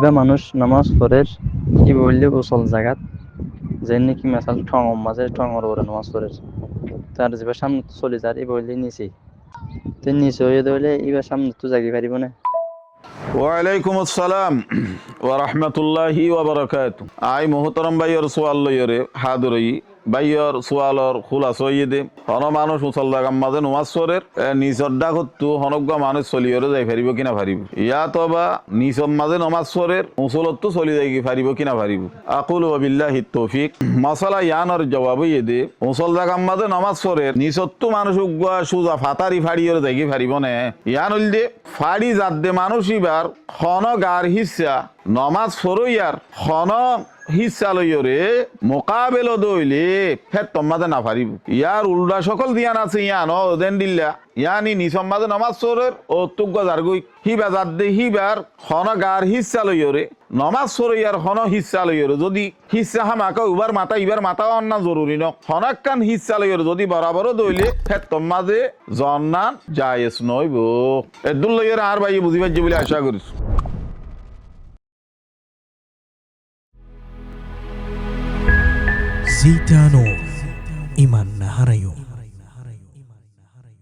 বা মানুষ নামাজ পড়ে কি বললে গোসল জাগাত যে নাকি মেসাল ঠং মাঝে ঠং ওরে নামাজ পড়ে তার যে সামনে চলে যার এই বললে নিচে তো নিচে হয়ে ধরলে এবার সামনে তো জাগি পারিব না। ওয়ালাইকুম আসসালাম ওয়া রাহমাতুল্লাহি ওয়া বারাকাতুহু। আই মোহতারাম ভাইয়ের সোয়াল লইরে হাদুরই ভাইয়ের সোয়ালর খুলাস হইয়ে দে হন মানুষ মুসল্লা গাম্মাদে নমাজ পড়ের নিজর ডাকতু হনজ্ঞ মানুষ চলিয়রে যাই পারিব কিনা পারিব ইয়া তবা নিজর মাঝে নমাজ পড়ের মুসলত চলি যাই পারিব কিনা পারিব। আকুলু ওয়া বিল্লাহি তৌফিক। মাসালা ইয়ানর জবাব হইয়ে দে মুসল্লা গাম্মাদে নমাজ পড়ের নিজত্তু মানুষ উগ্গা সুজা ফাতারি ফাড়িয়রে যাই পারিব না ইয়ান হইল দে ফাড়ি যাদ দে মানুষ ইবার খন গার হিসা নমাজ ফরইয়ার খন হিসা লইরে মোকাবেল দইলে ফের তোমাদের না পারিব। ইয়ার উল্টা সকল দিয়ান আছে ইয়ান ও দেন দিল্লা ইয়ানি নিসম্মাদে নমাজ ফরের ও তুগ্গ জারগুই হিবা যাদ দে হিবার খন গার হিসা লইরে নমাজ ফরইয়ার খন হিসা লইরে যদি হিসা হামাকা উবার মাথা ইবার মাথা অন্না জরুরি ন খনাক্কান হিসা লইরে যদি বরাবর দইলে ফের তোমাদে জন্নান জায়েজ নইব। এদুল লইরে আর ভাই বুঝি পাইছে বলে আশা করিস। জিটানো ইমান না হারাইও।